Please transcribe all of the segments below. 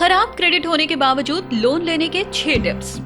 खराब क्रेडिट होने के बावजूद लोन लेने के 6 टिप्स।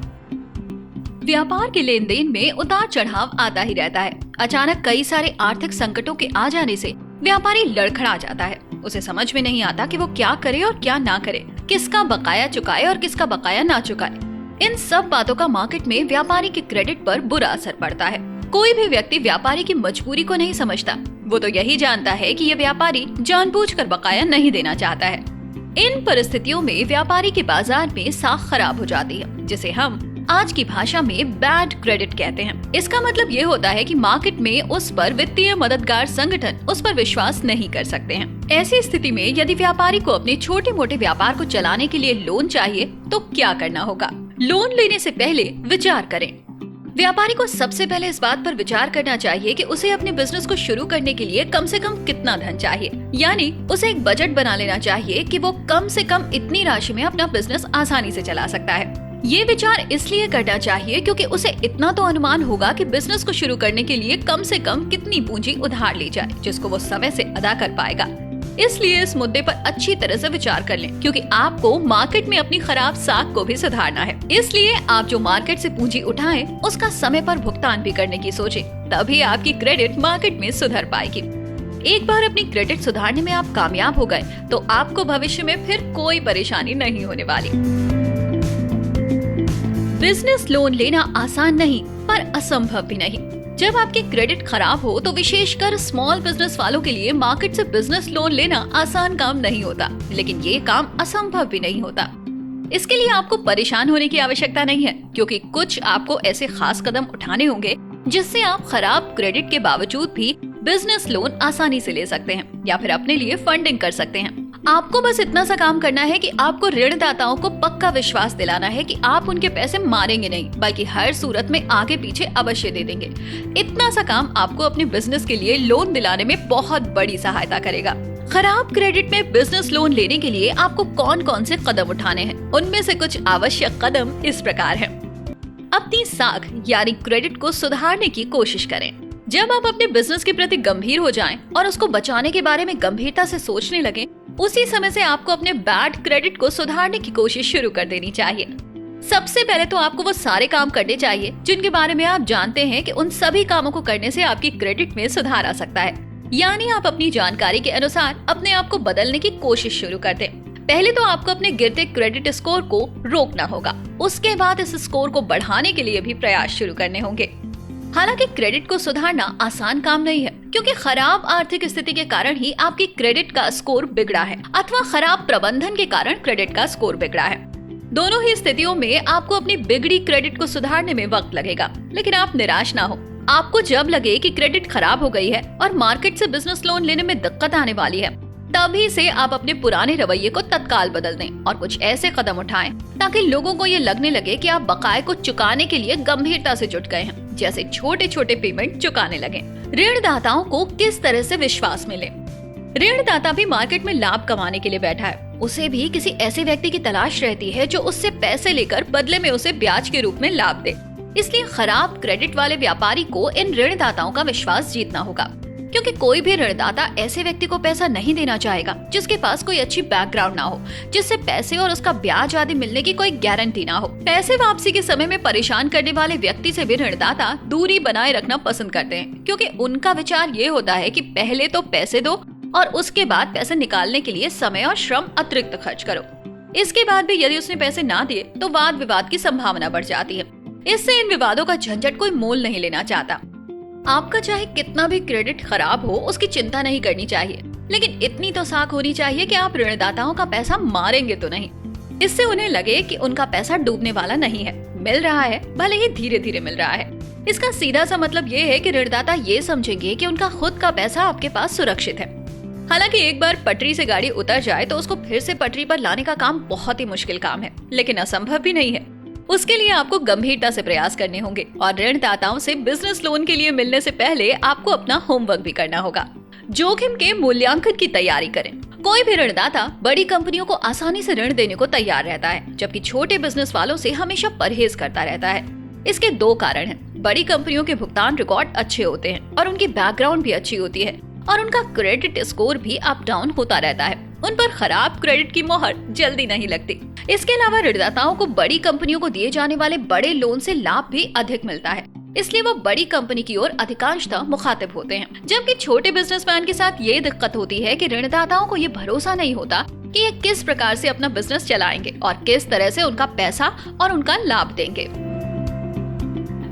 व्यापार के लेन देन में उतार चढ़ाव आता ही रहता है। अचानक कई सारे आर्थिक संकटों के आ जाने से व्यापारी लड़खड़ा जाता है। उसे समझ में नहीं आता कि वो क्या करे और क्या ना करे, किसका बकाया चुकाए और किसका बकाया ना चुकाए। इन सब बातों का मार्केट में व्यापारी के क्रेडिट पर बुरा असर पड़ता है। कोई भी व्यक्ति व्यापारी की मजबूरी को नहीं समझता। वो तो यही जानता है कि ये व्यापारी जानबूझकर बकाया नहीं देना चाहता है। इन परिस्थितियों में व्यापारी के बाजार में साख खराब हो जाती है, जिसे हम आज की भाषा में बैड क्रेडिट कहते हैं। इसका मतलब ये होता है कि मार्केट में उस पर वित्तीय मददगार संगठन उस पर विश्वास नहीं कर सकते हैं। ऐसी स्थिति में यदि व्यापारी को अपने छोटे मोटे व्यापार को चलाने के लिए लोन चाहिए तो क्या करना होगा? लोन लेने से पहले विचार करें। व्यापारी को सबसे पहले इस बात पर विचार करना चाहिए कि उसे अपने बिजनेस को शुरू करने के लिए कम से कम कितना धन चाहिए। यानी उसे एक बजट बना लेना चाहिए कि वो कम से कम इतनी राशि में अपना बिजनेस आसानी से चला सकता है। ये विचार इसलिए करना चाहिए क्योंकि उसे इतना तो अनुमान होगा कि बिजनेस को शुरू करने के लिए कम से कम कितनी पूंजी उधार ली जाए, जिसको वो समय से अदा कर पाएगा। इसलिए इस मुद्दे पर अच्छी तरह से विचार कर लें, क्योंकि आपको मार्केट में अपनी खराब साख को भी सुधारना है। इसलिए आप जो मार्केट से पूंजी उठाएं, उसका समय पर भुगतान भी करने की सोचें, तभी आपकी क्रेडिट मार्केट में सुधर पाएगी। एक बार अपनी क्रेडिट सुधारने में आप कामयाब हो गए तो आपको भविष्य में फिर कोई परेशानी नहीं होने वाली। बिजनेस लोन लेना आसान नहीं पर असंभव भी नहीं। जब आपकी क्रेडिट खराब हो तो विशेषकर स्मॉल बिजनेस वालों के लिए मार्केट से बिजनेस लोन लेना आसान काम नहीं होता, लेकिन ये काम असंभव भी नहीं होता। इसके लिए आपको परेशान होने की आवश्यकता नहीं है, क्योंकि कुछ आपको ऐसे खास कदम उठाने होंगे जिससे आप खराब क्रेडिट के बावजूद भी बिजनेस लोन आसानी से ले सकते हैं या फिर अपने लिए फंडिंग कर सकते हैं। आपको बस इतना सा काम करना है कि आपको ऋणदाताओं को पक्का विश्वास दिलाना है कि आप उनके पैसे मारेंगे नहीं, बल्कि हर सूरत में आगे पीछे अवश्य दे देंगे। इतना सा काम आपको अपने बिजनेस के लिए लोन दिलाने में बहुत बड़ी सहायता करेगा। खराब क्रेडिट में बिजनेस लोन लेने के लिए आपको कौन कौन से कदम उठाने हैं, उनमें से कुछ आवश्यक कदम इस प्रकार हैं। अपनी साख यानी क्रेडिट को सुधारने की कोशिश करें। जब आप अपने बिजनेस के प्रति गंभीर हो जाएं और उसको बचाने के बारे में गंभीरता से सोचने लगें, उसी समय से आपको अपने बैड क्रेडिट को सुधारने की कोशिश शुरू कर देनी चाहिए। सबसे पहले तो आपको वो सारे काम करने चाहिए जिनके बारे में आप जानते हैं कि उन सभी कामों को करने से आपकी क्रेडिट में सुधार आ सकता है। यानी आप अपनी जानकारी के अनुसार अपने आप को बदलने की कोशिश शुरू कर दें। पहले तो आपको अपने गिरते क्रेडिट स्कोर को रोकना होगा। उसके बाद इस स्कोर को बढ़ाने के लिए भी प्रयास शुरू करने होंगे। हालांकि क्रेडिट को सुधारना आसान काम नहीं है, क्योंकि खराब आर्थिक स्थिति के कारण ही आपकी क्रेडिट का स्कोर बिगड़ा है अथवा खराब प्रबंधन के कारण क्रेडिट का स्कोर बिगड़ा है। दोनों ही स्थितियों में आपको अपनी बिगड़ी क्रेडिट को सुधारने में वक्त लगेगा, लेकिन आप निराश ना हो। आपको जब लगे कि क्रेडिट खराब हो गई है और मार्केट से बिजनेस लोन लेने में दिक्कत आने वाली है, तभी से आप अपने पुराने रवैये को तत्काल बदल दें और कुछ ऐसे कदम उठाएं ताकि लोगों को ये लगने लगे कि आप बकाये को चुकाने के लिए गंभीरता से जुट गए हैं, जैसे छोटे छोटे पेमेंट चुकाने लगे। ऋणदाताओं को किस तरह से विश्वास मिले? ऋणदाता भी मार्केट में लाभ कमाने के लिए बैठा है। उसे भी किसी ऐसे व्यक्ति की तलाश रहती है जो उससे पैसे लेकर बदले में उसे ब्याज के रूप में लाभ दे। इसलिए खराब क्रेडिट वाले व्यापारी को इन ऋणदाताओं का विश्वास जीतना होगा, क्योंकि कोई भी ऋणदाता ऐसे व्यक्ति को पैसा नहीं देना चाहेगा जिसके पास कोई अच्छी बैकग्राउंड ना हो, जिससे पैसे और उसका ब्याज आदि मिलने की कोई गारंटी ना हो। पैसे वापसी के समय में परेशान करने वाले व्यक्ति से भी ऋणदाता दूरी बनाए रखना पसंद करते हैं, क्योंकि उनका विचार ये होता है कि पहले तो पैसे दो और उसके बाद पैसे निकालने के लिए समय और श्रम अतिरिक्त खर्च करो। इसके बाद भी यदि उसने पैसे ना दिए तो वाद विवाद की संभावना बढ़ जाती है। इससे इन विवादों का झंझट कोई मोल नहीं लेना चाहता। आपका चाहे कितना भी क्रेडिट खराब हो, उसकी चिंता नहीं करनी चाहिए, लेकिन इतनी तो साख होनी चाहिए कि आप ऋणदाताओं का पैसा मारेंगे तो नहीं। इससे उन्हें लगे कि उनका पैसा डूबने वाला नहीं है, मिल रहा है, भले ही धीरे धीरे मिल रहा है। इसका सीधा सा मतलब ये है कि ऋणदाता ये समझेंगे कि उनका खुद का पैसा आपके पास सुरक्षित है। हालांकि एक बार पटरी से गाड़ी उतर जाए तो उसको फिर से पटरी पर लाने का काम बहुत ही मुश्किल काम है, लेकिन असंभव भी नहीं है। उसके लिए आपको गंभीरता से प्रयास करने होंगे और ऋणदाताओं से बिजनेस लोन के लिए मिलने से पहले आपको अपना होमवर्क भी करना होगा। जोखिम के मूल्यांकन की तैयारी करें। कोई भी ऋणदाता बड़ी कंपनियों को आसानी से ऋण देने को तैयार रहता है, जबकि छोटे बिजनेस वालों से हमेशा परहेज करता रहता है। इसके 2 कारण हैं। बड़ी कंपनियों के भुगतान रिकॉर्ड अच्छे होते हैं और उनकी बैकग्राउंड भी अच्छी होती है और उनका क्रेडिट स्कोर भी अप डाउन होता रहता है। उन पर खराब क्रेडिट की मोहर जल्दी नहीं लगती। इसके अलावा ऋणदाताओं को बड़ी कंपनियों को दिए जाने वाले बड़े लोन से लाभ भी अधिक मिलता है, इसलिए वो बड़ी कंपनी की ओर अधिकांशतः मुखातिब होते हैं। जबकि छोटे बिजनेसमैन के साथ ये दिक्कत होती है कि ऋणदाताओं को ये भरोसा नहीं होता कि ये किस प्रकार से अपना बिजनेस चलाएंगे और किस तरह से उनका पैसा और उनका लाभ देंगे।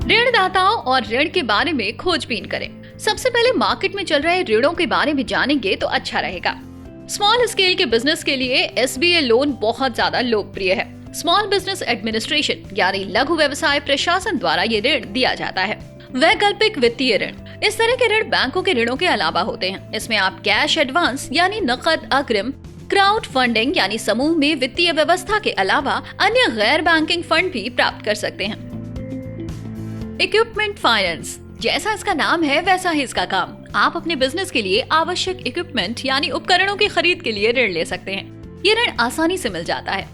ऋणदाताओं और ऋण के बारे में खोजबीन करें। सबसे पहले मार्केट में चल रहे ऋणों के बारे में जानेंगे तो अच्छा रहेगा। स्मॉल स्केल के बिजनेस के लिए SBA लोन बहुत ज्यादा लोकप्रिय है। स्मॉल बिजनेस एडमिनिस्ट्रेशन यानी लघु व्यवसाय प्रशासन द्वारा ये ऋण दिया जाता है। वैकल्पिक वित्तीय ऋण, इस तरह के ऋण बैंकों के ऋणों के अलावा होते हैं। इसमें आप कैश एडवांस यानी नकद अग्रिम, क्राउड फंडिंग यानी समूह में वित्तीय व्यवस्था के अलावा अन्य गैर बैंकिंग फंड भी प्राप्त कर सकते हैं। इक्विपमेंट फाइनेंस, जैसा इसका नाम है वैसा ही इसका काम। आप अपने बिजनेस के लिए आवश्यक इक्विपमेंट यानी उपकरणों की खरीद के लिए ऋण ले सकते हैं। ये ऋण आसानी से मिल जाता है।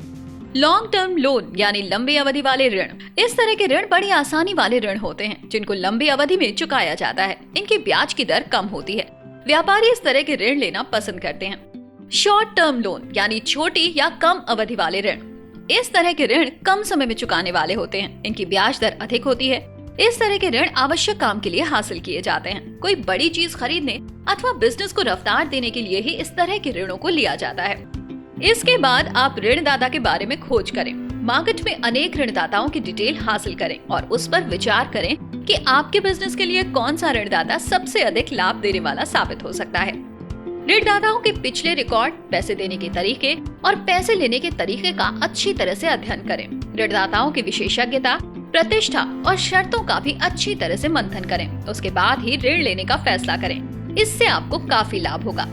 लॉन्ग टर्म लोन यानी लंबी अवधि वाले ऋण, इस तरह के ऋण बड़ी आसानी वाले ऋण होते हैं जिनको लंबी अवधि में चुकाया जाता है। इनकी ब्याज की दर कम होती है। व्यापारी इस तरह के ऋण लेना पसंद करते हैं। शॉर्ट टर्म लोन यानी छोटी या कम अवधि वाले ऋण, इस तरह के ऋण कम समय में चुकाने वाले होते हैं। इनकी ब्याज दर अधिक होती है। इस तरह के ऋण आवश्यक काम के लिए हासिल किए जाते हैं। कोई बड़ी चीज खरीदने अथवा बिजनेस को रफ्तार देने के लिए ही इस तरह के ऋणों को लिया जाता है। इसके बाद आप ऋणदाता के बारे में खोज करें। मार्केट में अनेक ऋणदाताओं की डिटेल हासिल करें और उस पर विचार करें कि आपके बिजनेस के लिए कौन सा ऋणदाता सबसे अधिक लाभ देने वाला साबित हो सकता है। ऋणदाताओं के पिछले रिकॉर्ड, पैसे देने के तरीके और पैसे लेने के तरीके का अच्छी तरह से अध्ययन करें। ऋणदाताओं की विशेषज्ञता, प्रतिष्ठा और शर्तों का भी अच्छी तरह से मंथन करें। उसके बाद ही ऋण लेने का फैसला करें। इससे आपको काफी लाभ होगा।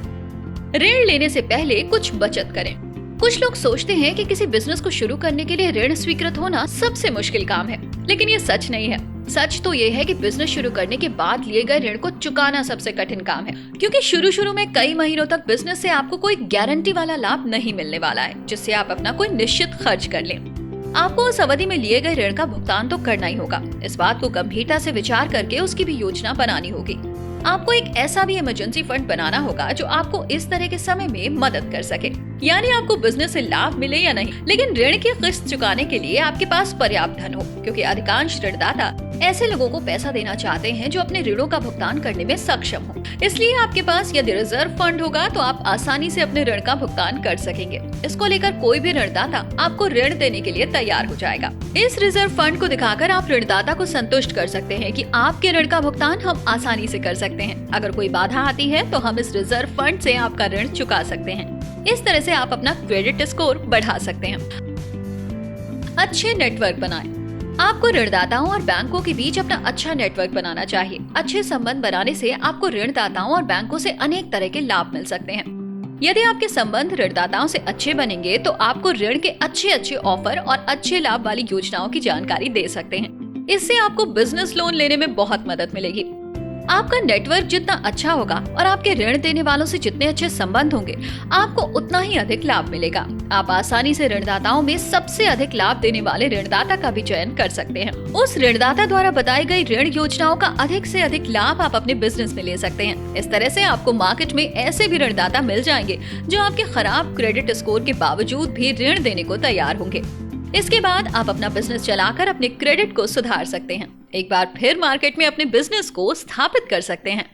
ऋण लेने से पहले कुछ बचत करें। कुछ लोग सोचते हैं कि किसी बिजनेस को शुरू करने के लिए ऋण स्वीकृत होना सबसे मुश्किल काम है, लेकिन ये सच नहीं है। सच तो ये है कि बिजनेस शुरू करने के बाद लिए गए ऋण को चुकाना सबसे कठिन काम है, क्योंकि शुरू में कई महीनों तक बिजनेस से आपको कोई गारंटी वाला लाभ नहीं मिलने वाला है जिससे आप अपना कोई निश्चित खर्च कर लें। आपको उस अवधि में लिए गए ऋण का भुगतान तो करना ही होगा। इस बात को गंभीरता से विचार करके उसकी भी योजना बनानी होगी। आपको एक ऐसा भी इमरजेंसी फंड बनाना होगा जो आपको इस तरह के समय में मदद कर सके। यानी आपको बिजनेस से लाभ मिले या नहीं, लेकिन ऋण की किस्त चुकाने के लिए आपके पास पर्याप्त धन हो, क्योंकि अधिकांश ऋणदाता ऐसे लोगों को पैसा देना चाहते हैं जो अपने ऋणों का भुगतान करने में सक्षम हो। इसलिए आपके पास यदि रिजर्व फंड होगा तो आप आसानी से अपने ऋण का भुगतान कर सकेंगे। इसको लेकर कोई भी ऋणदाता आपको ऋण देने के लिए तैयार हो जाएगा। इस रिजर्व फंड को दिखाकर आप ऋणदाता को संतुष्ट कर सकते हैं कि आपके ऋण का भुगतान हम आसानी से कर सकते हैं। अगर कोई बाधा आती है तो हम इस रिजर्व फंड से आपका ऋण चुका सकते हैं। इस तरह से आप अपना क्रेडिट स्कोर बढ़ा सकते हैं। अच्छे नेटवर्क बनाएं। आपको ऋणदाताओं और बैंकों के बीच अपना अच्छा नेटवर्क बनाना चाहिए। अच्छे संबंध बनाने से आपको ऋणदाताओं और बैंकों से अनेक तरह के लाभ मिल सकते हैं। यदि आपके संबंध ऋणदाताओं से अच्छे बनेंगे तो आपको ऋण के अच्छे ऑफर और अच्छे लाभ वाली योजनाओं की जानकारी दे सकते हैं। इससे आपको बिजनेस लोन लेने में बहुत मदद मिलेगी। आपका नेटवर्क जितना अच्छा होगा और आपके ऋण देने वालों से जितने अच्छे संबंध होंगे, आपको उतना ही अधिक लाभ मिलेगा। आप आसानी से ऋणदाताओं में सबसे अधिक लाभ देने वाले ऋणदाता का भी चयन कर सकते हैं। उस ऋणदाता द्वारा बताई गई ऋण योजनाओं का अधिक से अधिक लाभ आप अपने बिजनेस में ले सकते हैं। इस तरह से आपको मार्केट में ऐसे भी ऋणदाता मिल जाएंगे जो आपके खराब क्रेडिट स्कोर के बावजूद भी ऋण देने को तैयार होंगे। इसके बाद आप अपना बिजनेस चलाकर अपने क्रेडिट को सुधार सकते हैं। एक बार फिर मार्केट में अपने बिजनेस को स्थापित कर सकते हैं।